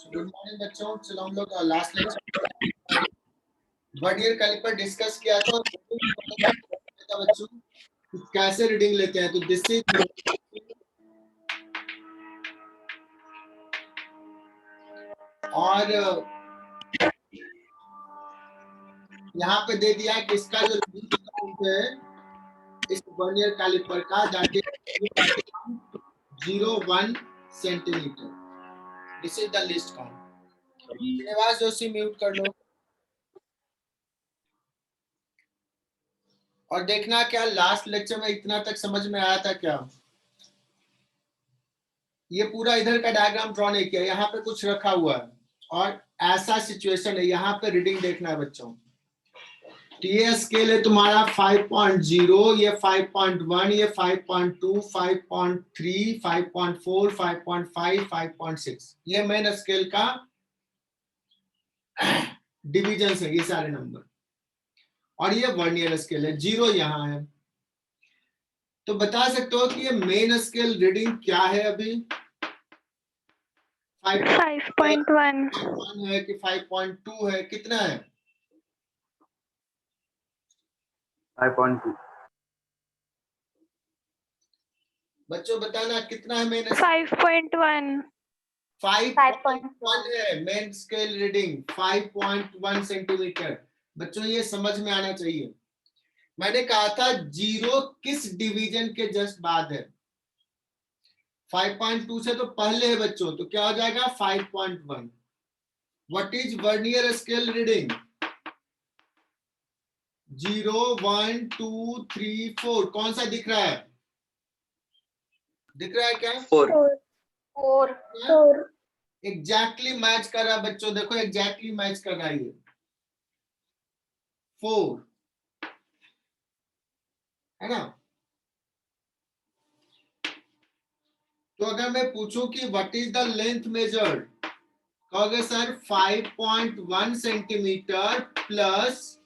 Good morning बच्चों, चलो हम लोग last lecture vernier calliper discuss किया था बच्चों कैसे रीडिंग लेते हैं। तो दिस इज और यहाँ पे दे दिया कि इसका जो लीस्ट काउंट है इस वर्नियर कैलिपर का that is 0.1 centimetre. This is the least count. Srinivas Joshi mute कर लो और देखना क्या लास्ट लेक्चर में इतना तक समझ में आया था क्या। ये पूरा इधर का डायग्राम ड्रॉ नहीं किया, यहाँ पे कुछ रखा हुआ है और ऐसा सिचुएशन है, यहाँ पे रीडिंग देखना है बच्चों। तो ये स्केल है तुम्हारा 5.0, ये 5.1, ये 5.2, 5.3, 5.4, 5.5, 5.6 ये मेन स्केल का डिविजन है, ये सारे नंबर। और ये वर्नियर स्केल है, 0 यहाँ है। तो बता सकते हो कि ये मेन स्केल रीडिंग क्या है अभी? 5.1 है कि 5.2 है, कितना है? 5.2। बच्चों बताना कितना है मेन? 5.1 5.1 है मेन स्केल रीडिंग, 5.1 सेंटीमीटर। बच्चों ये समझ में आना चाहिए। मैंने कहा था 0 किस डिवीजन के जस्ट बाद है? 5.2 से तो पहले है बच्चों, तो क्या हो जाएगा 5.1। What is vernier scale reading? 0, 1, 2, 3, 4 कौन सा दिख रहा है? दिख रहा है क्या? 4 एग्जैक्टली मैच कर रहा है बच्चों, देखो एग्जैक्टली मैच कर रहा है ये 4 है ना। तो अगर मैं पूछूं कि what is the length measured, कहोगे sir 5.1 centimetre plus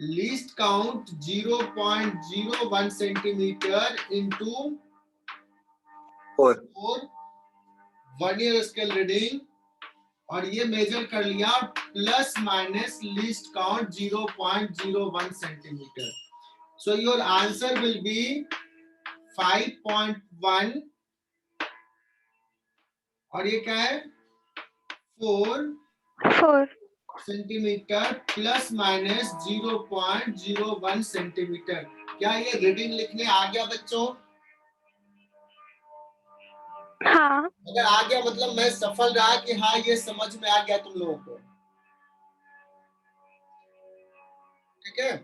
least count 0.01 centimetre into 4 vernier scale reading, और ये मेजर कर लिया plus minus least count 0.01 centimetre. So your answer will be 5.1 और ये क्या है 4 सेंटीमीटर प्लस माइनस 0.01 सेंटीमीटर। क्या ये रीडिंग लिखने आ गया बच्चों? हाँ। अगर आ गया मतलब मैं सफल रहा कि हाँ ये समझ में आ गया तुम लोगों को, ठीक है।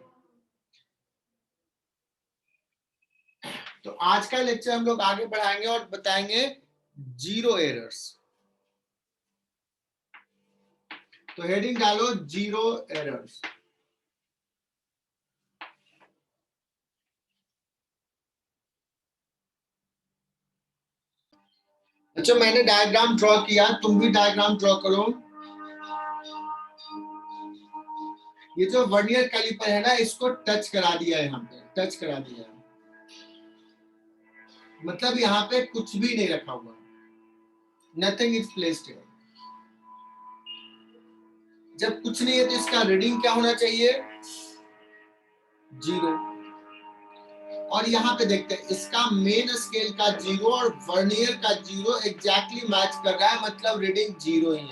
तो आज का लेक्चर हम लोग आगे बढ़ाएंगे और बताएंगे 0 एरर्स। तो हेडिंग डालो 0 एरर्स। अच्छा मैंने डायग्राम ड्रॉ किया, तुम भी डायग्राम ड्रॉ करो। ये जो वर्नियर कैलिपर है ना, इसको टच करा दिया है, यहाँ पे टच करा दिया है, मतलब यहाँ पे कुछ भी नहीं रखा हुआ, नथिंग इज प्लेस्ड हियर। जब कुछ नहीं है तो इसका रीडिंग क्या होना चाहिए? 0। और यहाँ पे देखते हैं इसका मेन स्केल का 0 और वर्नियर का 0 एग्जैक्टली मैच कर रहा है, मतलब रीडिंग 0 ही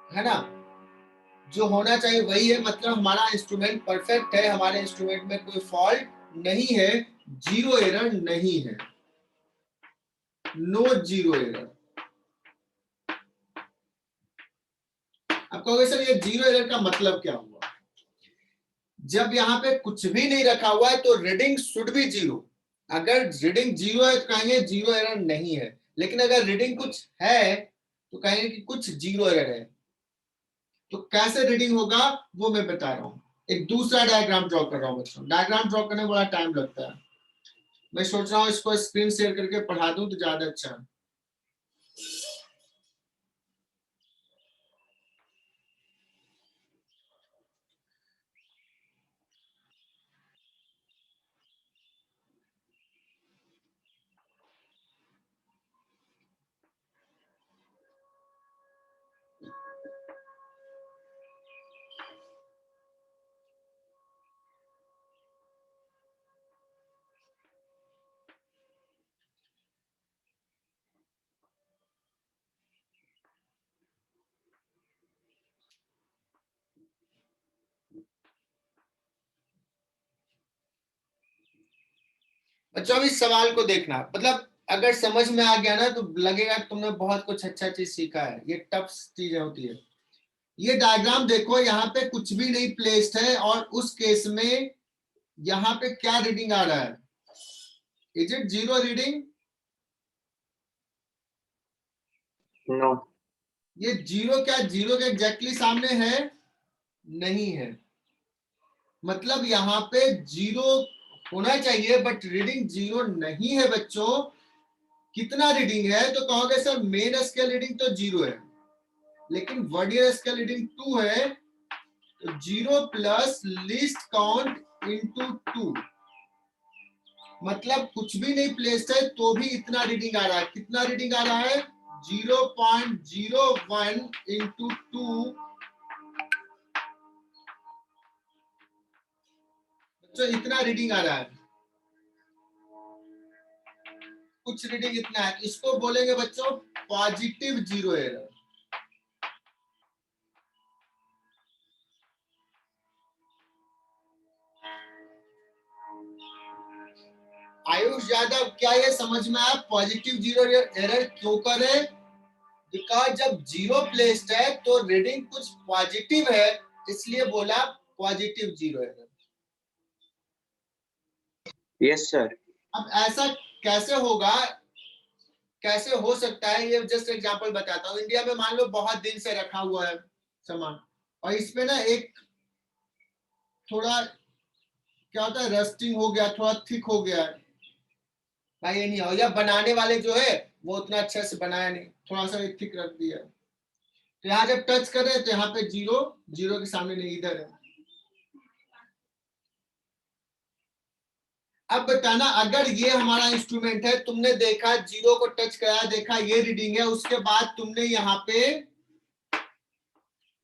है ना। जो होना चाहिए वही है, मतलब हमारा इंस्ट्रूमेंट परफेक्ट है, हमारे इंस्ट्रूमेंट में कोई फॉल्ट नहीं है, 0 एरर नहीं है, नो 0 एरर। अब कहोगे सर ये 0 एरर का मतलब क्या हुआ? जब यहाँ पे कुछ भी नहीं रखा हुआ है तो रीडिंग शुड बी 0। अगर रीडिंग 0 है तो कहेंगे 0 एरर नहीं है, लेकिन अगर रीडिंग कुछ है तो कहेंगे कि कुछ 0 एरर है। तो कैसे रीडिंग होगा वो मैं बता रहा हूँ। एक दूसरा डायग्राम ड्रॉ कर रहा हूँ बच्चों, डायग्राम ड्रॉ करने में बड़ा टाइम लगता है, मैं सोच रहा हूँ इसको स्क्रीन शेयर करके पढ़ा दूं तो ज्यादा अच्छा है। बच्चों अभी सवाल को देखना, मतलब अगर समझ में आ गया ना तो लगेगा कि तुमने बहुत कुछ अच्छा चीज सीखा है। ये टफ चीजें होती है। ये डायग्राम देखो, यहाँ पे कुछ भी नहीं प्लेस्ड है और उस केस में यहाँ पे क्या रीडिंग आ रहा है? Is it zero reading? No. ये जीरो क्या जीरो के एग्जैक्टली सामने है? नहीं है। मतलब यहाँ पे जीरो होना चाहिए बट रीडिंग जीरो नहीं है बच्चों। कितना रीडिंग है? तो कहोगे सर मेन स्केल रीडिंग तो जीरो है, लेकिन वर्नियर स्केल रीडिंग 2 है, तो 0 प्लस लीस्ट काउंट इंटू 2, मतलब कुछ भी नहीं प्लेस्ड है तो भी इतना रीडिंग आ रहा है। कितना रीडिंग आ रहा है? 0.01 इंटू 2। बच्चों इतना रीडिंग आ रहा है, कुछ रीडिंग इतना है। इसको बोलेंगे बच्चों positive zero error. Ayush Yadav, क्या ये समझ में आया पॉजिटिव जीरो एरर क्यों करे? बिकॉज जब जीरो प्लेस्ड है तो रीडिंग कुछ पॉजिटिव है, इसलिए बोला positive zero error. Yes sir. अब ऐसा कैसे होगा, कैसे हो सकता है? ये जस्ट एग्जांपल बताता हूँ। इंडिया में मान लो बहुत दिन से रखा हुआ है सामान, और इसमें ना एक थोड़ा क्या होता है, रस्टिंग हो गया, थोड़ा थिक हो गया है भाई, ये नहीं हो, या बनाने वाले जो है वो उतना अच्छे से बनाया नहीं, थोड़ा सा थिक रख दिया। तो यहाँ जब टच कर रहे हैं तो यहाँ पे जीरो, जीरो के सामने नहीं, इधर है। अब बताना, अगर ये हमारा इंस्ट्रूमेंट है, तुमने देखा जीरो को टच कराया, देखा ये रीडिंग है, उसके बाद तुमने यहाँ पे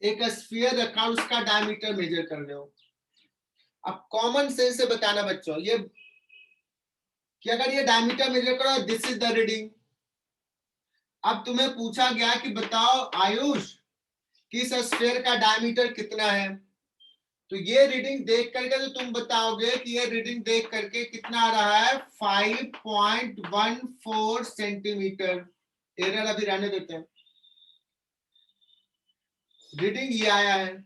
एक स्फीयर रखा, उसका डायमीटर मेजर कर रहे हो। अब कॉमन सेंस से बताना बच्चों, ये कि अगर ये डायमीटर मेजर करो, दिस इज द रीडिंग। अब तुम्हें पूछा गया कि बताओ आयुष कि इस स्फीयर का डायमीटर कितना है, तो ये रीडिंग देख करके तो तुम बताओगे कि ये रीडिंग देख करके कितना आ रहा है, 5.14 सेंटीमीटर। एरर अभी रहने देते हैं, रीडिंग ये आया है।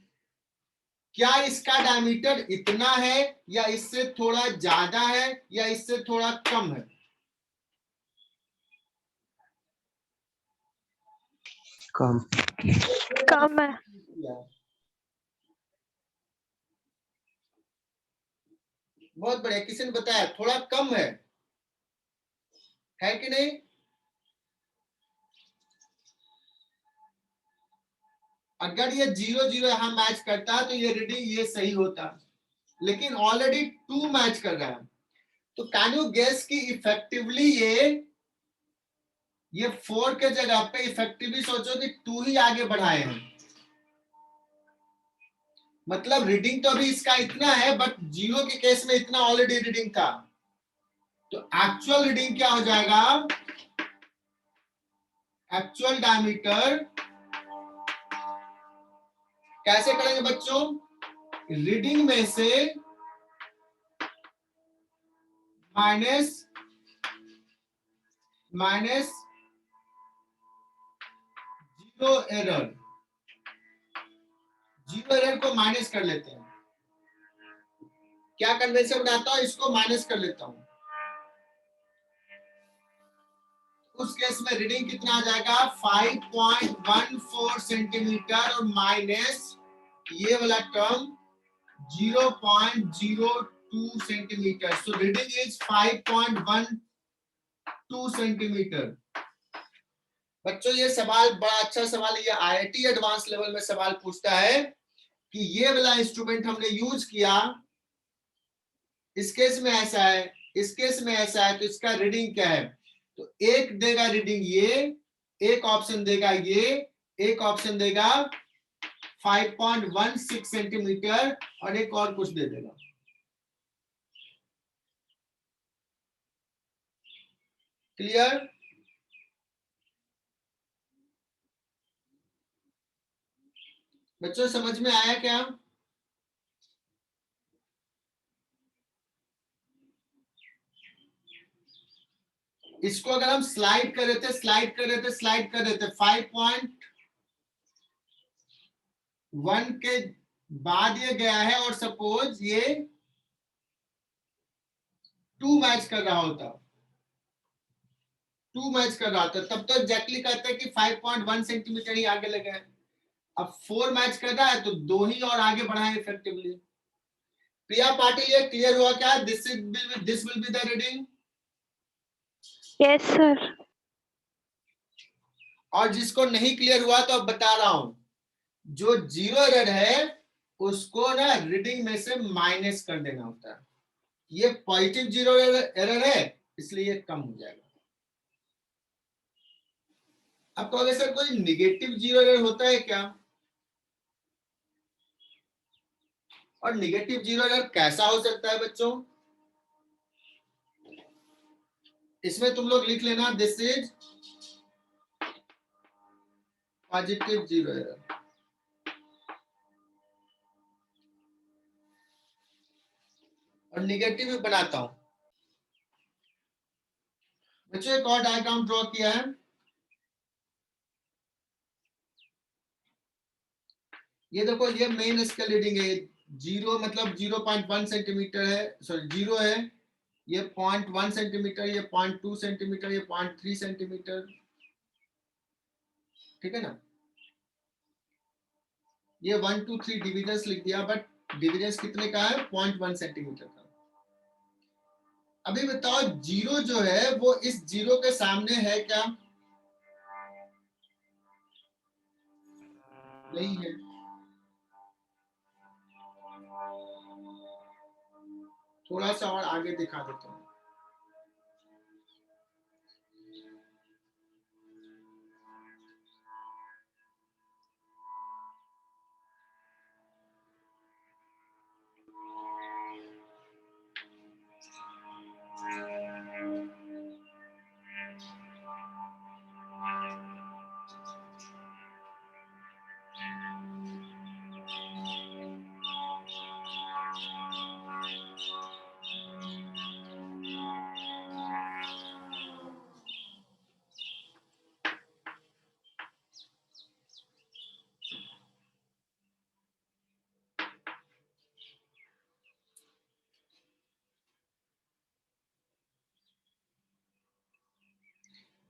क्या इसका डायमीटर इतना है, या इससे थोड़ा ज्यादा है, या इससे थोड़ा कम है? कम। कम है। बहुत बढ़िया, किसी ने बताया थोड़ा कम है कि नहीं? अगर ये 0-0 यहां मैच करता तो ये रीडिंग ये सही होता, लेकिन ऑलरेडी 2 मैच कर रहा है। तो कैन यू गेस कि इफेक्टिवली ये 4 के जगह पे इफेक्टिवली सोचो कि 2 ही आगे बढ़ाए हैं। मतलब रीडिंग तो अभी इसका इतना है, बट 0 के केस में इतना ऑलरेडी रीडिंग था, तो एक्चुअल रीडिंग क्या हो जाएगा? एक्चुअल डायमीटर कैसे करेंगे बच्चों? रीडिंग में से minus zero error, zero error को माइनस कर लेते हैं। क्या कन्वेंशन बनाता हूं, इसको माइनस कर लेता हूं। उस केस में रीडिंग कितना आ जाएगा? 5.14 सेंटीमीटर और माइनस ये वाला term 0.02 centimetre. So reading is 5.12 centimetre. बच्चों ये सवाल बड़ा अच्छा सवाल है, ये आईआईटी एडवांस लेवल में सवाल पूछता है कि ये वाला इंस्ट्रूमेंट हमने यूज किया, इस केस में ऐसा है, इस केस में ऐसा है, तो इसका रीडिंग क्या है? तो एक देगा रीडिंग ये, एक ऑप्शन देगा ये, एक ऑप्शन देगा 5.16 सेंटीमीटर, और एक और कुछ दे देगा। क्लियर? बच्चों समझ में आया क्या? इसको अगर हम स्लाइड कर रहे थे 5.1 के बाद ये गया है और सपोज ये 2 मैच कर रहा होता, तब तो एग्जैक्टली कहते हैं कि 5.1 सेंटीमीटर ही आगे लगा है। अब 4 मैच कर रहा है तो 2 ही और आगे बढ़ा है इफेक्टिवली। प्रिया पाटिल, ये क्लियर हुआ क्या? This will be the reading. Yes sir. और जिसको नहीं क्लियर हुआ तो अब बता रहा हूं, जो जीरो एरर है उसको ना रीडिंग में से माइनस कर देना होता है। ये पॉजिटिव जीरो एरर है इसलिए ये कम हो जाएगा। अब कहोगे सर कोई निगेटिव जीरो एरर होता है क्या? और निगेटिव जीरो एरर कैसा हो सकता है बच्चों? इसमें तुम लोग लिख लेना this is positive zero error. और निगेटिव भी बनाता हूं बच्चों। एक और डायग्राम ड्रॉ किया है। ये देखो, ये मेन स्केल रीडिंग है। जीरो मतलब 0.1 सेंटीमीटर है, सॉरी जीरो है। ये 0.1 सेंटीमीटर, ये 0.2 सेंटीमीटर, ये 0.3 सेंटीमीटर। ठीक है ना? ये 1 2 3 डिविजन्स लिख दिया, बट डिविजन्स कितने का है? 0.1 सेंटीमीटर का। अभी बताओ जीरो जो है वो इस जीरो के सामने है क्या? नहीं है। थोड़ा सा और आगे दिखा देता हूं।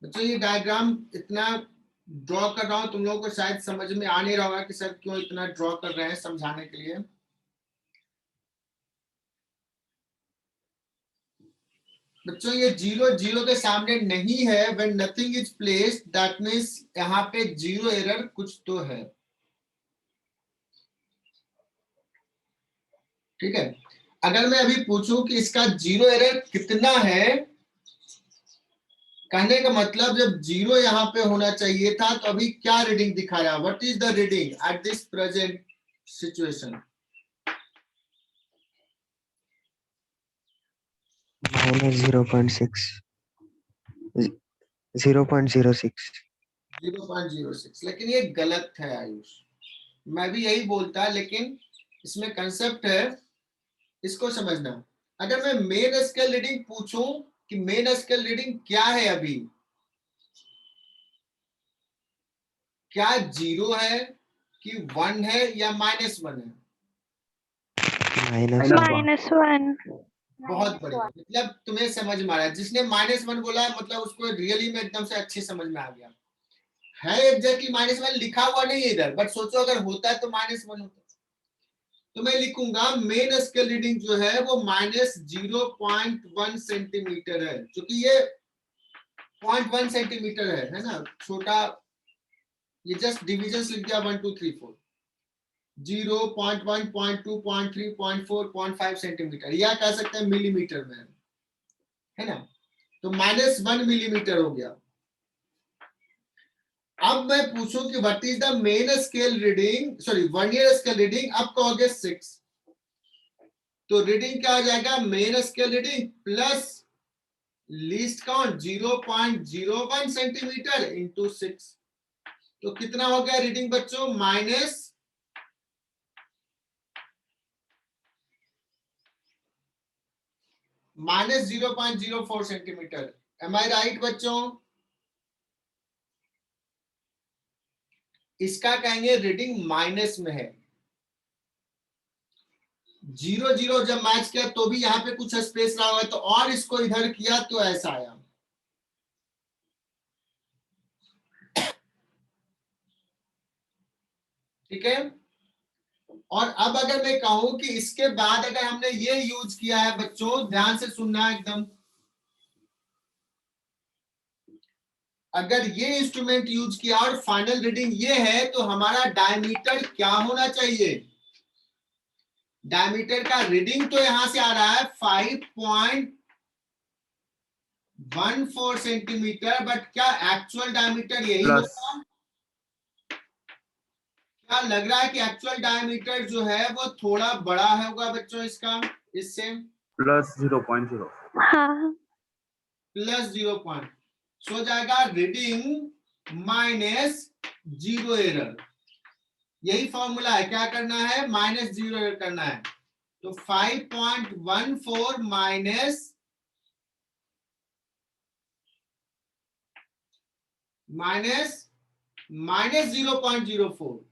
बच्चों ये डायग्राम इतना ड्रॉ कर रहा हूं, तुम लोगों को शायद समझ में आ नहीं रहा होगा कि सर क्यों इतना ड्रॉ कर रहे हैं, समझाने के लिए। बच्चों ये जीरो जीरो के सामने नहीं है। When nothing is placed that means यहाँ पे जीरो एरर कुछ तो है। ठीक है? अगर मैं अभी पूछूं कि इसका जीरो एरर कितना है, कहने का मतलब जब जीरो यहाँ पे होना चाहिए था तो अभी क्या रीडिंग दिखा रहा है? What is the reading at this present situation? -0.6 0.06। 0.06। लेकिन ये गलत है आयुष, मैं भी यही बोलता, लेकिन इसमें कंसेप्ट है, इसको समझना। अगर मैं मेन स्केल रीडिंग पूछूं कि मेन स्केल रीडिंग क्या है अभी, क्या जीरो है कि 1 है या -1 है? -1। बहुत बढ़िया, मतलब तुम्हें समझ में आ रहा है। जिसने -1 बोला है मतलब उसको रियली में एकदम से अच्छी समझ में आ गया है। एग्जैक्टली -1 लिखा हुआ नहीं है इधर, बट सोचो अगर होता है तो -1 होता। तो मैं लिखूंगा मेन स्केल रीडिंग जो है वो -0.1 सेंटीमीटर है, क्योंकि ये 0.1 सेंटीमीटर है ना, छोटा। ये जस्ट डिविजन लिख दिया 1 2 3 4। 0.1 0.2 0.3 0.4 0.5 सेंटीमीटर, या कह सकते हैं मिलीमीटर में, है ना? तो -1 मिलीमीटर हो गया। अब मैं पूछूं कि what is the main scale reading, sorry vernier scale reading, अब कहोगे 6। तो रीडिंग क्या हो जाएगा? Main scale reading plus least count 0.01 centimetre into 6। तो कितना हो गया रीडिंग बच्चों? -0.04 सेंटीमीटर। एम आई राइट बच्चों? इसका कहेंगे रीडिंग माइनस में है। 0 जब मैच किया तो भी यहाँ पे कुछ स्पेस रहा हुआ है, तो और इसको इधर किया तो ऐसा आया। ठीक है। और अब अगर मैं कहूं कि इसके बाद अगर हमने ये यूज किया है, बच्चों ध्यान से सुनना एकदम, अगर ये इंस्ट्रूमेंट यूज किया और फाइनल रीडिंग ये है, तो हमारा डायमीटर क्या होना चाहिए? डायमीटर का रीडिंग तो यहां से आ रहा है 5.14 सेंटीमीटर, बट क्या एक्चुअल डायमीटर यही होगा? क्या लग रहा है कि एक्चुअल डायमीटर जो है वो थोड़ा बड़ा होगा बच्चों इसका, इससे +0.0। हाँ +0. सो जाएगा रीडिंग माइनस 0 एरर। यही फॉर्मूला है, क्या करना है? -0 एरर करना है। तो 5.14 माइनस -0.04,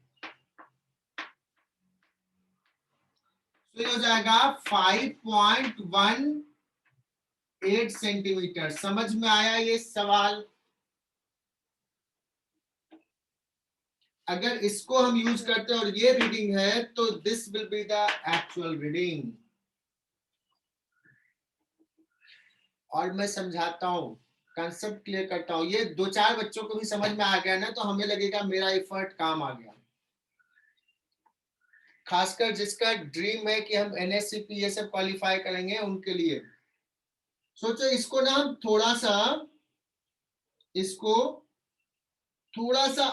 तो हो जाएगा 5.18 सेंटीमीटर। समझ में आया ये सवाल? अगर इसको हम यूज करते हैं और ये रीडिंग है, तो this will be the actual reading. और मैं समझाता हूं, कंसेप्ट क्लियर करता हूं, ये 2-4 बच्चों को भी समझ में आ गया ना, तो हमें लगेगा मेरा एफर्ट काम आ गया। खासकर जिसका ड्रीम है कि हम एनएससीपी ये सब क्वालिफाई करेंगे, उनके लिए सोचो इसको ना हम इसको थोड़ा सा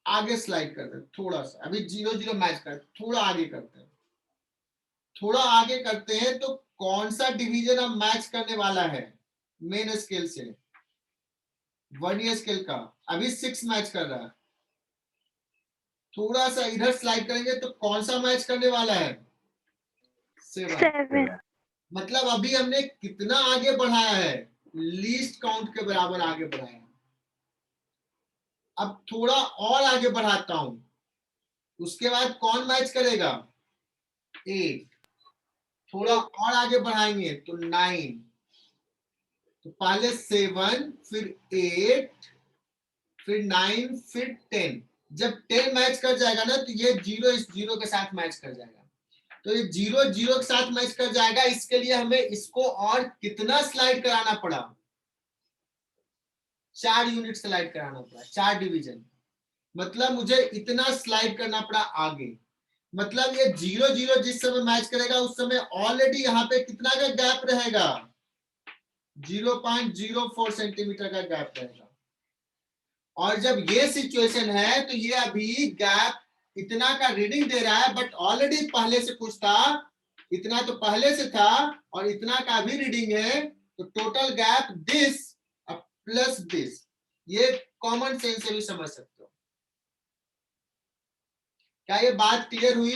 आगे स्लाइड करते हैं, थोड़ा सा, अभी 0-0 मैच करते, थोड़ा आगे करते हैं, थोड़ा आगे करते हैं, तो कौन सा डिवीजन अब मैच करने वाला है मेन स्केल से? वर्नियर स्केल का। अभी 6 मैच कर रहा है, थोड़ा सा इधर स्लाइड करेंगे तो कौन सा मैच करने वाला है? 7। 7 मतलब अभी हमने कितना आगे बढ़ाया है? लीस्ट काउंट के बराबर आगे बढ़ाया। अब थोड़ा और आगे बढ़ाता हूं, उसके बाद कौन मैच करेगा? 8। थोड़ा और आगे बढ़ाएंगे तो 9। तो पहले 7, फिर 8, फिर 9, फिर 10। जब 10 मैच कर जाएगा ना, तो ये 0 इस 0 के साथ मैच कर जाएगा। तो ये 0-0 के साथ मैच कर जाएगा। इसके लिए हमें इसको और कितना स्लाइड कराना पड़ा? 4 यूनिट स्लाइड कराना पड़ा, 4 डिवीजन। मतलब मुझे इतना स्लाइड करना पड़ा आगे। मतलब ये 0-0 जिस समय मैच करेगा, उस समय ऑलरेडी यहाँ पे कितना का गैप रहेगा? 0.04 सेंटीमीटर का गैप रहेगा। और जब ये सिचुएशन है, तो ये अभी गैप इतना का रीडिंग दे रहा है, बट ऑलरेडी पहले से कुछ था, इतना तो पहले से था, और इतना का भी रीडिंग है, तो total gap this plus this. ये कॉमन सेंस से भी समझ सकते हो। क्या ये बात क्लियर हुई?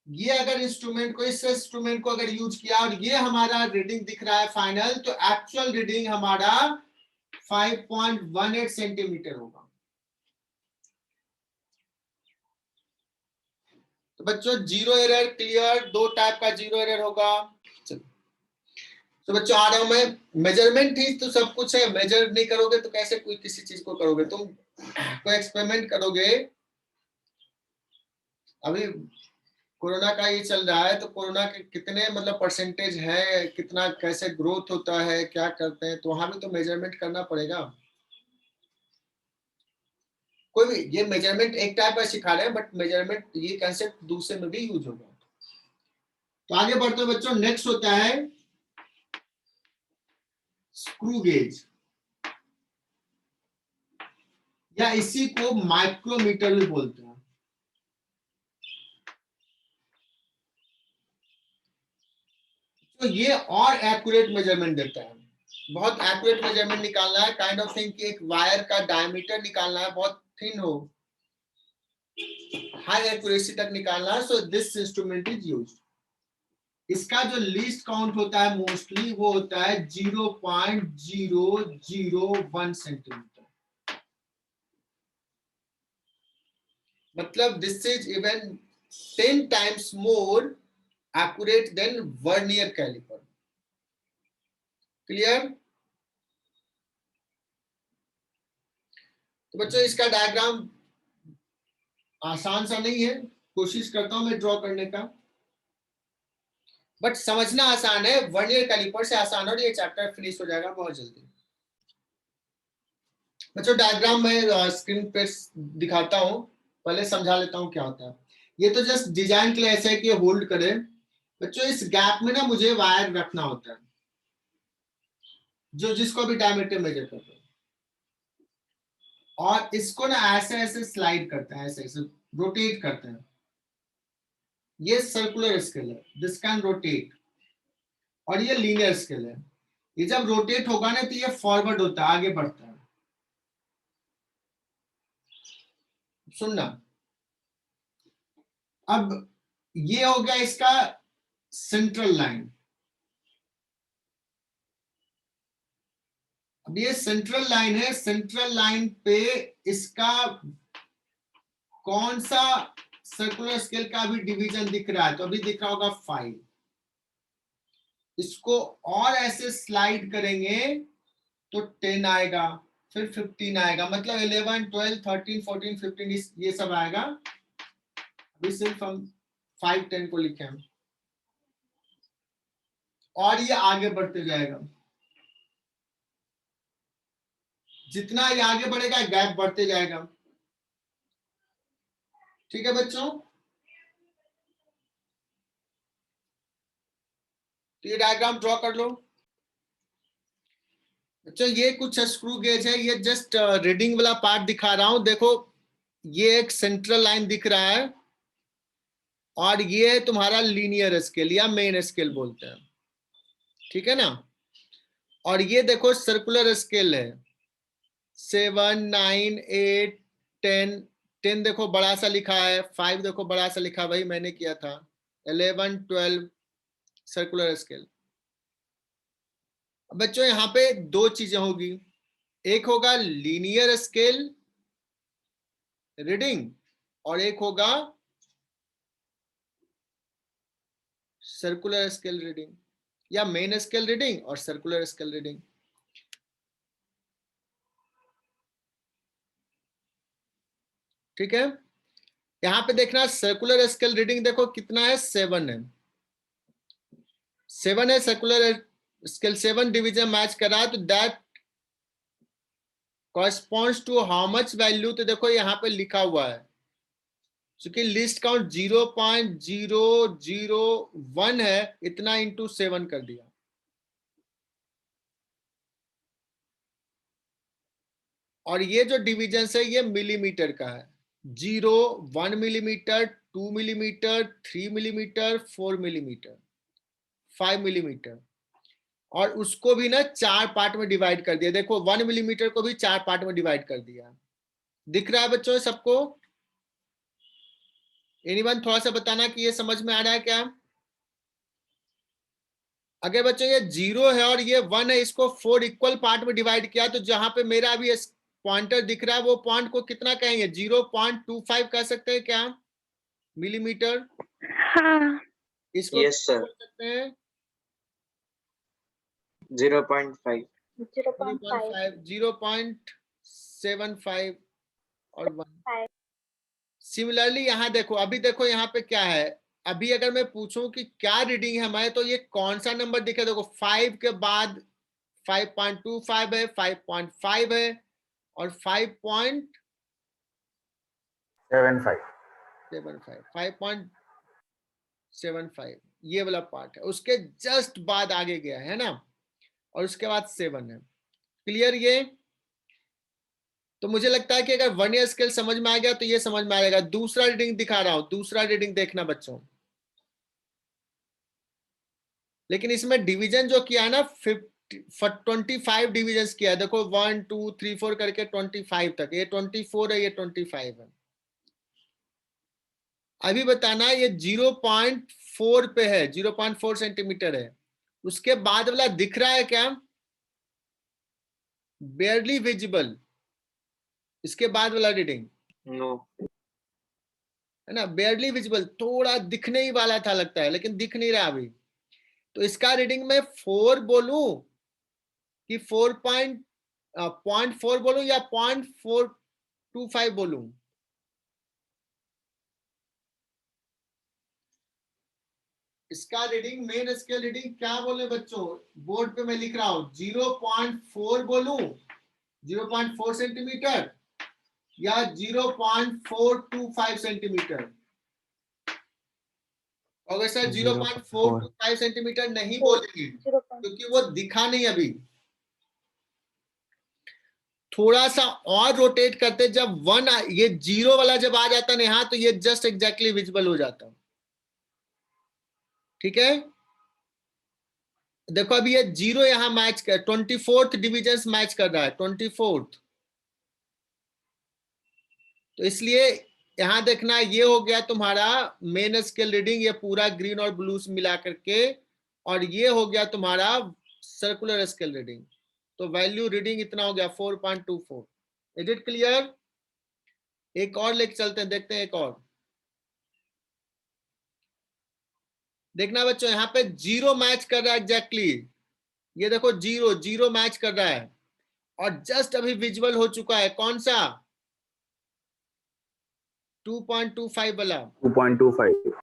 ये अगर इंस्ट्रूमेंट को, इस इंस्ट्रूमेंट को अगर यूज किया और ये हमारा रीडिंग दिख रहा है फाइनल, तो एक्चुअल रीडिंग हमारा 5.18 सेंटीमीटर होगा। तो बच्चों 0 एरर क्लियर, 2 टाइप का 0 एरर होगा। तो बच्चों आ रहा हूं मैं, मेजरमेंट ही तो सब कुछ है, मेजर नहीं करोगे तो कैसे कोई किसी चीज को करोगे? तुम कोई एक्सपेरिमेंट करोगे, अभी कोरोना का ये चल रहा है, तो कोरोना के कितने मतलब परसेंटेज है, कितना कैसे ग्रोथ होता है, क्या करते हैं, तो वहां भी तो मेजरमेंट करना पड़ेगा। कोई भी ये मेजरमेंट एक टाइप का सिखा रहे हैं, बट मेजरमेंट ये कंसेप्ट दूसरे में भी यूज होगा। तो आगे बढ़ते हैं बच्चों, नेक्स्ट होता है स्क्रू गेज, या इसी को माइक्रोमीटर भी बोलते हैं। तो ये और एक्यूरेट मेजरमेंट देता है, बहुत एक्यूरेट मेजरमेंट निकालना है, काइंड ऑफ थिंग कि एक वायर का डायमीटर निकालना है, बहुत थिन हो, हाई एक्यूरेसी तक निकालना है। So this instrument is used. इसका जो लीस्ट काउंट होता है मोस्टली वो होता है 0.001 सेंटीमीटर। मतलब this is even 10 times more accurate than vernier calliper. Clear? तो बच्चों इसका डायग्राम आसान सा नहीं है, कोशिश करता हूं मैं ड्रॉ करने का, बट समझना आसान है, वर्नियर कैलिपर से आसान और ये चैप्टर फिनिश हो जाएगा बहुत जल्दी। बच्चों डायग्राम मैं स्क्रीन पे दिखाता हूं, पहले समझा लेता हूं क्या होता है। ये तो जस्ट डिजाइन के लिए ऐसा है कि होल्ड करे। बच्चों इस गैप में ना मुझे वायर रखना होता है, जो जिसको भी डायमीटर मेजर करते हैं, और इसको ना ऐसे ऐसे स्लाइड करते हैं, ऐसे ऐसे रोटेट करते हैं। ये सर्कुलर स्केल है, दिस कैन रोटेट, और ये लीनियर स्केल है। ये जब रोटेट होगा ना तो ये फॉरवर्ड होता है, आगे बढ़ता है। सुनना, अब ये हो गया इसका सेंट्रल लाइन। अब ये सेंट्रल लाइन है, सेंट्रल लाइन पे इसका कौन सा सर्कुलर स्केल का भी डिवीजन दिख रहा है? तो अभी दिख रहा होगा 5। इसको और ऐसे स्लाइड करेंगे तो 10 आएगा, फिर 15 आएगा, मतलब 11, 12, 13, 14, 15 ये सब आएगा। अभी सिर्फ हम 5, 10 को लिखे हैं, और ये आगे बढ़ते जाएगा। जितना ये आगे बढ़ेगा गैप बढ़ते जाएगा। ठीक है बच्चों, तो ये डायग्राम ड्रॉ कर लो। बच्चों ये कुछ स्क्रू गेज है, ये जस्ट रीडिंग वाला पार्ट दिखा रहा हूं। देखो ये एक सेंट्रल लाइन दिख रहा है, और ये है तुम्हारा लीनियर स्केल या मेन स्केल बोलते हैं, ठीक है ना। और ये देखो सर्कुलर स्केल है, 7, 9, 8, 10। 10 देखो बड़ा सा लिखा है, 5 देखो बड़ा सा लिखा, वही मैंने किया था। 11, 12 सर्कुलर स्केल। बच्चों यहाँ पे दो चीजें होगी, एक होगा लीनियर स्केल रीडिंग और एक होगा सर्कुलर स्केल रीडिंग, या मेन स्केल रीडिंग और सर्कुलर स्केल रीडिंग। ठीक है, यहां पे देखना सर्कुलर स्केल रीडिंग देखो कितना है, 7 है। 7 है सर्कुलर स्केल, 7 डिवीजन मैच कर रहा है, तो that corresponds to how much value. तो देखो यहाँ पे लिखा हुआ है, क्योंकि लिस्ट काउंट 0.001 है, इतना इंटू 7 कर दिया। और ये जो डिवीजन है ये मिलीमीटर का है, 0, 1 millimetre, 2 millimetre, 3 millimetre, 4 millimetre, 5 millimetre, और उसको भी ना 4 पार्ट में डिवाइड कर दिया। देखो 1 मिलीमीटर को भी 4 पार्ट में डिवाइड कर दिया। दिख रहा है बच्चों सबको? एनीवन थोड़ा सा बताना कि ये समझ में आ रहा है क्या? अगर बच्चों ये 0 है और ये 1 है, इसको 4 इक्वल पार्ट में डिवाइड किया, तो जहां पे मेरा अभी पॉइंटर दिख रहा है वो पॉइंट को कितना कहेंगे? 0.25 कह सकते हैं क्या मिलीमीटर? हाँ। इसको यस सर, बोल सकते हैं 0.5 0.75 और 1। सिमिलरली यहाँ देखो, अभी देखो यहाँ पे क्या है, अभी अगर मैं पूछूं कि क्या रीडिंग है हमारे, तो ये कौन सा नंबर दिखे? देखो 5 के बाद 5.25 है, 5.5 है, और 5.75 ये वाला पार्ट है, उसके जस्ट बाद आगे गया है ना, और उसके बाद 7 है। क्लियर ये? तो मुझे लगता है कि अगर वर्नियर स्केल समझ में आ गया तो ये समझ में आ जाएगा। दूसरा रीडिंग दिखा रहा हूं, दूसरा रीडिंग देखना बच्चों, लेकिन इसमें डिवीजन जो किया है ना 25 डिवीजन किया है। देखो 1, 2, 3, 4 करके 25 तक, ये 24 है, ये 25 है। अभी बताना ये 0.4 पे है, 0.4 सेंटीमीटर है। उसके बाद वाला दिख रहा है क्या? बेयरली विजिबल। इसके बाद वाला रीडिंग नो है ना, बेयरली विजिबल, थोड़ा दिखने ही वाला था लगता है, लेकिन दिख नहीं रहा अभी। तो इसका रीडिंग में 4 बोलूं कि 0.4 बोलूं या 0.425 बोलूं? इसका रीडिंग, मेन स्केल रीडिंग क्या बोले बच्चों? बोर्ड पे मैं लिख रहा हूं, 0.4 बोलूं, 0.4 सेंटीमीटर या 0.425 सेंटीमीटर? और सर 0.425 सेंटीमीटर नहीं बोलेंगे क्योंकि वो दिखा नहीं अभी। थोड़ा सा और रोटेट करते, जब 1 ये 0 वाला जब आ जाता ना यहाँ, तो ये जस्ट एग्जैक्टली विजिबल हो जाता। ठीक है, देखो अभी ये 0 यहां मैच कर, 24th डिविजन मैच कर रहा है, 24th। तो इसलिए यहां देखना, ये हो गया तुम्हारा मेन स्केल रीडिंग, ये पूरा ग्रीन और ब्लू मिला करके, और ये हो गया तुम्हारा सर्कुलर स्केल रीडिंग। तो वैल्यू रीडिंग इतना हो गया 4.24। Is it clear? एक और लेके चलते हैं, देखते हैं एक और। देखना बच्चों, यहाँ पे 0 मैच कर रहा है एग्जैक्टली। ये देखो 0 मैच कर रहा है, और जस्ट अभी विजुअल हो चुका है कौन सा? 2.25 वाला। 2.25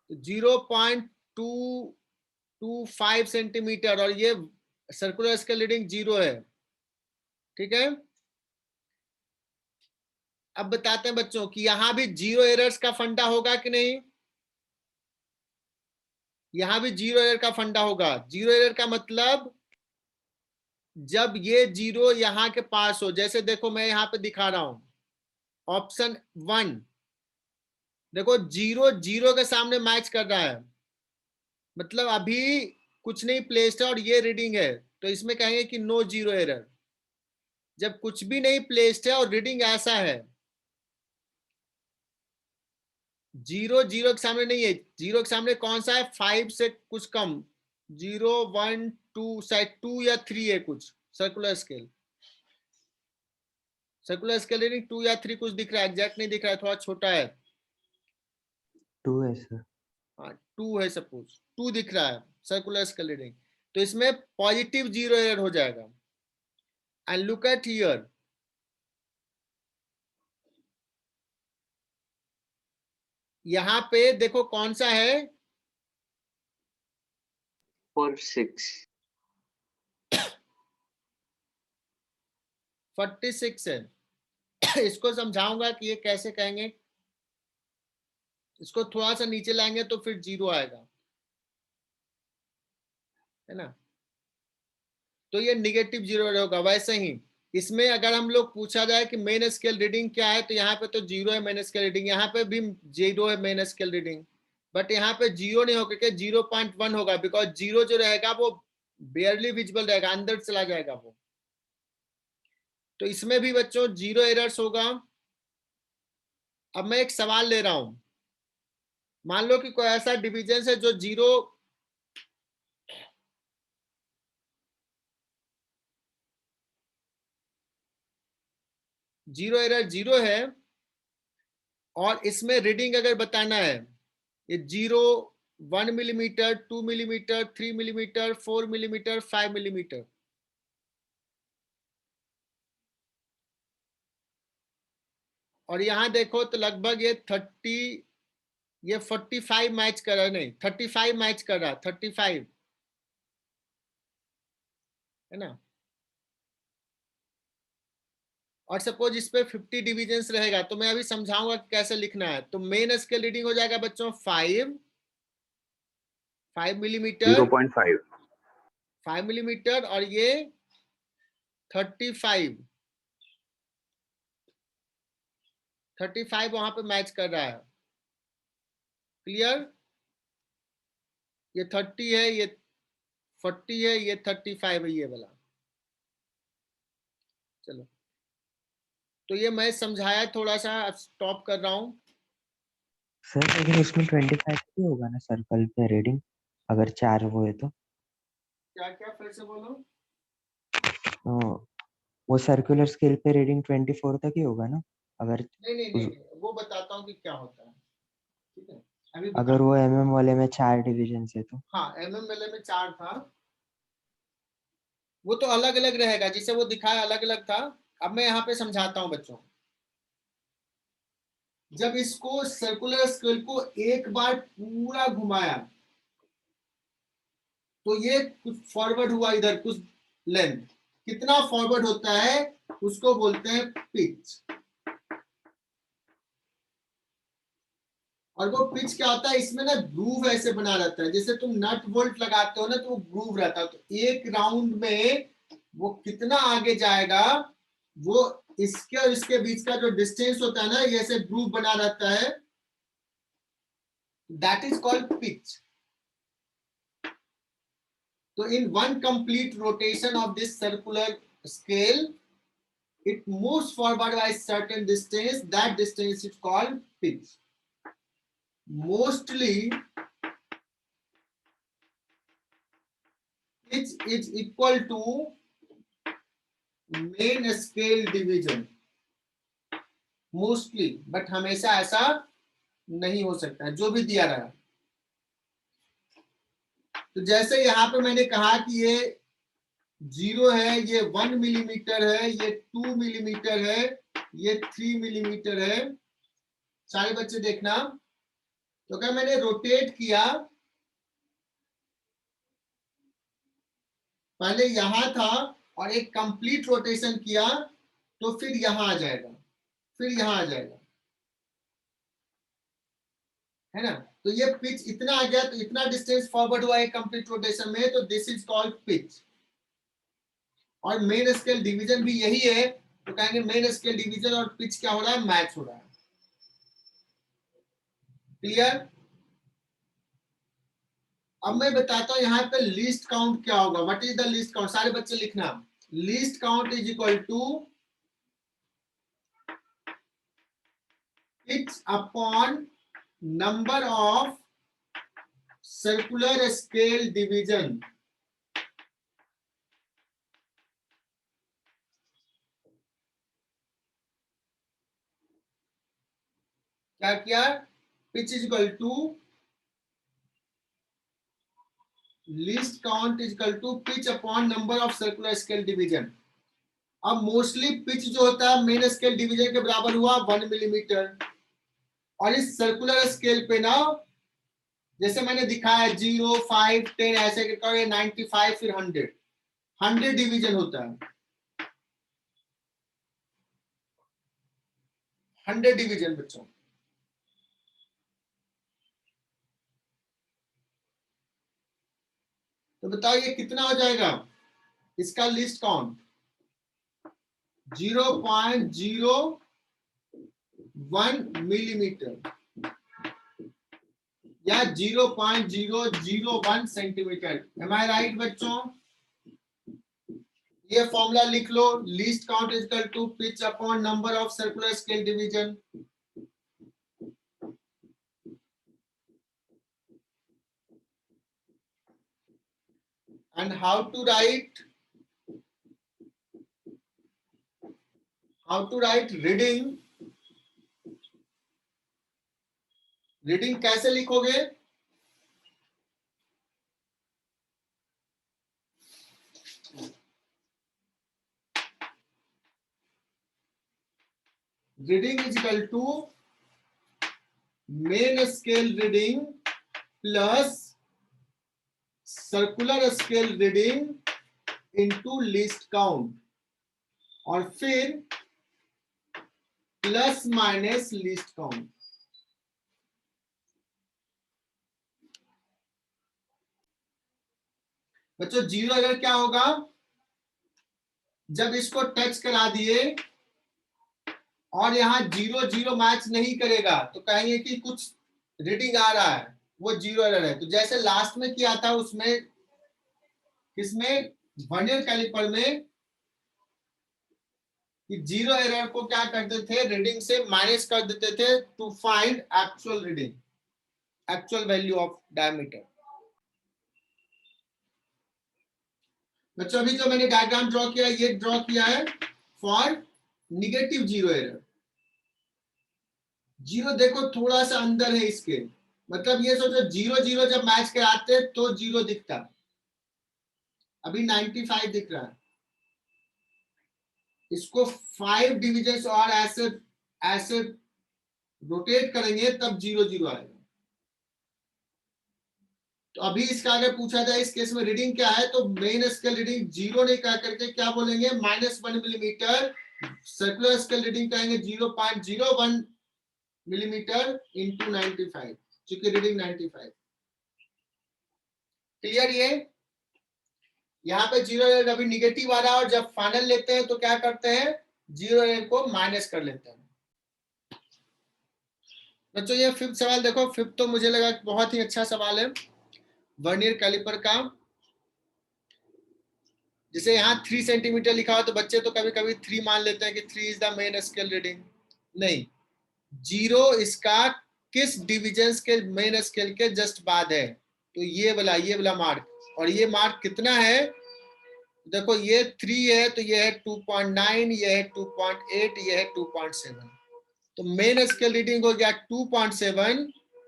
0.225 सेंटीमीटर, और ये सर्कुलर स्केल रीडिंग 0 है। ठीक है, अब बताते हैं बच्चों कि यहां भी 0 एरर्स का फंडा होगा कि नहीं? यहां भी 0 एरर का फंडा होगा। 0 एरर का मतलब जब ये 0 यहां के पास हो, जैसे देखो मैं यहां पे दिखा रहा हूं, ऑप्शन 1 देखो, 0 के सामने मैच कर रहा है, मतलब अभी कुछ नहीं प्लेस्ड है और ये रीडिंग है, तो इसमें कहेंगे कि नो 0 एरर। जब कुछ भी नहीं प्लेस्ड है और रीडिंग ऐसा है, 0 के सामने नहीं है, 0 के सामने कौन सा है? 5 से कुछ कम, 0 1 2, शायद 2 या 3 है कुछ। सर्कुलर स्केल रीडिंग 2 या 3 कुछ दिख रहा है, एग्जैक्ट नहीं दिख रहा है, थोड़ा छोटा है। 2 है सर। हाँ 2 है, सपोज 2 दिख रहा है सर्कुलर स्केल रीडिंग, तो इसमें पॉजिटिव 0 एरर हो जाएगा। एंड लुक एट हियर, यहां पे देखो कौन सा है? 46 है। इसको समझाऊंगा कि ये कैसे कहेंगे। इसको थोड़ा सा नीचे लाएंगे तो फिर 0 आएगा, है ना? तो ये निगेटिव 0 होगा। वैसे ही इसमें अगर हम लोग पूछा जाए कि मेन स्केल रीडिंग क्या है, तो यहाँ पे तो 0 है मेन स्केल रीडिंग, यहाँ पे भी 0 है मेन स्केल रीडिंग, बट यहाँ पे 0 नहीं होगा, 0.1 होगा, बिकॉज 0 जो रहेगा वो बेयरली विजिबल रहेगा, अंदर चला जाएगा वो। तो इसमें भी बच्चों 0 एरर्स होगा। अब मैं एक सवाल ले रहा हूं, मान लो कि कोई ऐसा डिविजन है जो 0 एरर 0 है, और इसमें रीडिंग अगर बताना है, ये 0 1 millimetre, 2 millimetre, 3 millimetre, 4 millimetre, 5 millimetre, और यहां देखो तो लगभग ये 30, ये 45 मैच कर रहा है, नहीं 35 मैच कर रहा है, 35 है ना। और सपोज इस पे 50 डिविजन्स रहेगा, तो मैं अभी समझाऊंगा कि कैसे लिखना है। तो मेन स्केल रीडिंग हो जाएगा बच्चों 5 मिलीमीटर, 0.5 5 मिलीमीटर, और ये 35 वहां पे मैच कर रहा है। क्लियर? ये 30 है, ये 40 है, ये 35 है, ये वाला। चलो, तो ये मैं समझाया थोड़ा सा, स्टॉप कर रहा हूं। सर लेकिन उसमें 25 ही होगा ना सर्कल पे रीडिंग, अगर 4 वो है तो क्या क्या फिर से बोलो। वो सर्कुलर स्केल पे रीडिंग 24 तक ही होगा ना, अगर नहीं नहीं उस, नहीं नहीं, वो बताता हूँ कि क्या होता है, ठीक है, अभी अगर बता। वो वाले में 4 डिवीजन है तो हाँ MMLA में 4 था, वो तो अलग अलग रहेगा, जिसे वो दिखाया अलग अलग था। अब मैं यहाँ पे समझाता हूँ बच्चों। जब इसको सर्कुलर स्केल को एक बार पूरा घुमाया तो ये कुछ फॉरवर्ड हुआ, इधर कुछ लेंथ, कितना फॉरवर्ड होता है उसको बोलते हैं पिच। और वो पिच क्या होता है, इसमें ना ग्रूव ऐसे बना रहता है, जैसे तुम नट बोल्ट लगाते हो ना तो वो ग्रूव रहता है, तो एक राउंड में वो कितना आगे जाएगा, वो इसके और इसके बीच का जो डिस्टेंस होता है ना, ये ऐसे ग्रूव बना रहता है, that is called pitch. So in one complete rotation of this circular scale, it moves forward by a certain distance. That distance is called pitch. Mostly, pitch is equal to main scale division. Mostly, but हमेशा ऐसा नहीं हो सकता है, जो भी दिया रहा। तो जैसे यहाँ पे मैंने कहा कि ये 0 है, ये 1 मिलीमीटर है, ये 2 मिलीमीटर है, ये 3 मिलीमीटर है। सारे बच्चे देखना, तो क्या मैंने रोटेट किया, पहले यहां था और एक कंप्लीट रोटेशन किया तो फिर यहां आ जाएगा, फिर यहां आ जाएगा, है ना। तो ये पिच इतना आ गया, तो इतना डिस्टेंस फॉरवर्ड हुआ एक कंप्लीट रोटेशन में, तो दिस इज कॉल्ड पिच। और मेन स्केल डिवीजन भी यही है, तो कहेंगे मेन स्केल डिवीजन और पिच क्या हो रहा है, मैच हो रहा है। क्लियर। अब मैं बताता हूं यहाँ पे लीस्ट काउंट क्या होगा। What is the least count, सारे बच्चे लिखना। Least count is equal to pitch upon number of circular scale division। क्या किया, pitch is equal to least count is equal to pitch upon number of circular scale division। अब mostly pitch जो होता है main scale division के बराबर हुआ 1 millimetre, और इस सर्कुलर स्केल पे ना, जैसे मैंने दिखाया 0, 5, 10 ऐसे करके 95 फिर 100 डिवीजन होता है, 100 डिवीजन बच्चों। तो बताओ ये कितना हो जाएगा, इसका लिस्ट काउंट 0.01 मिलीमीटर या 0.001 सेंटीमीटर। एम आई राइट बच्चों। ये फॉर्मूला लिख लो, least count is equal to pitch upon number of circular scale division. And how to write reading. Reading कैसे लिखोगे, reading is equal to main scale reading plus circular scale reading into least count, और फिर plus minus list count. बच्चों 0 अगर क्या होगा, जब इसको टच करा दिए और यहां 0 0 मैच नहीं करेगा तो कहेंगे कि कुछ रीडिंग आ रहा है, वो 0 एरर है। तो जैसे लास्ट में किया था उसमें, किसमें, वर्नियर कैलिपर में, कि जीरो एरर को क्या करते थे, रीडिंग से माइनस कर देते थे to find actual reading, actual value of diameter. बच्चों अभी जो मैंने डायग्राम ड्रॉ किया, ये ड्रॉ किया है for negative zero error. Zero देखो थोड़ा सा अंदर है इसके, मतलब ये सोचो जीरो जीरो जब मैच कराते तो जीरो दिखता, अभी 95 दिख रहा है। इसको 5 डिविजन और ऐसे ऐसे रोटेट करेंगे तब जीरो जीरो आएगा। तो अभी इसका अगर पूछा जाए इस केस में रीडिंग क्या है, तो मेन स्केल रीडिंग जीरो नहीं कह करके क्या बोलेंगे, -1 मिलीमीटर। सर्कुलर स्केल रीडिंग कहेंगे 0.01 मिलीमीटर इंटू 95, चूंकि रीडिंग 95। क्लियर? ये यहाँ पे जीरो एरर अभी निगेटिव आ रहा है, और जब फाइनल लेते हैं तो क्या करते हैं, जीरो एरर को माइनस कर लेते हैं। बच्चों ये फिफ्थ सवाल देखो, फिफ्थ तो मुझे लगा बहुत ही अच्छा सवाल है वर्नियर कैलिपर का। जैसे यहाँ 3 सेंटीमीटर लिखा हो तो बच्चे तो कभी कभी 3 मान लेते हैं कि 3 is the main scale reading. नहीं, जीरो इसका किस डिविजन के मेन स्केल के जस्ट बाद है, तो ये वाला मार्क, और ये मार्क कितना है, देखो ये 3 है तो ये है 2.9, ये है 2.8, ये है 2.7। तो मेन स्केल रीडिंग हो गया 2.7,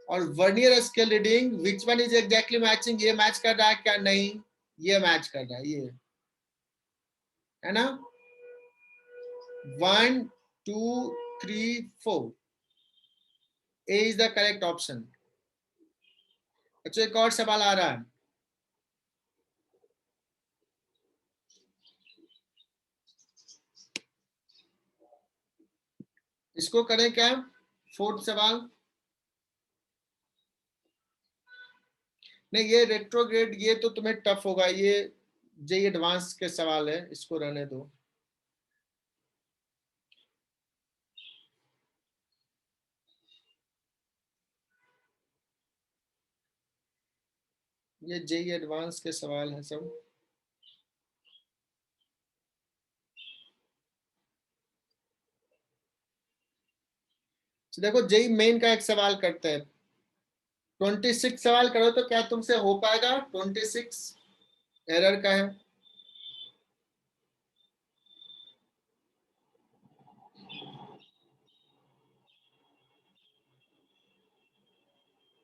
और vernier scale reading which one is exactly matching, ये मैच कर रहा है क्या, नहीं ये मैच कर रहा है, ये है ना। 1 2 3 4, ए इज द करेक्ट ऑप्शन। अच्छा एक और सवाल आ रहा है, इसको करें क्या, फोर्थ सवाल। नहीं ये रेट्रोग्रेड ये तो तुम्हें टफ होगा, ये जे एडवांस के सवाल है, इसको रहने दो। ये जे एडवांस के सवाल हैं सब। देखो जेई मेन का एक सवाल करते हैं, 26 सवाल करो तो क्या तुमसे हो पाएगा, 26 एरर का है।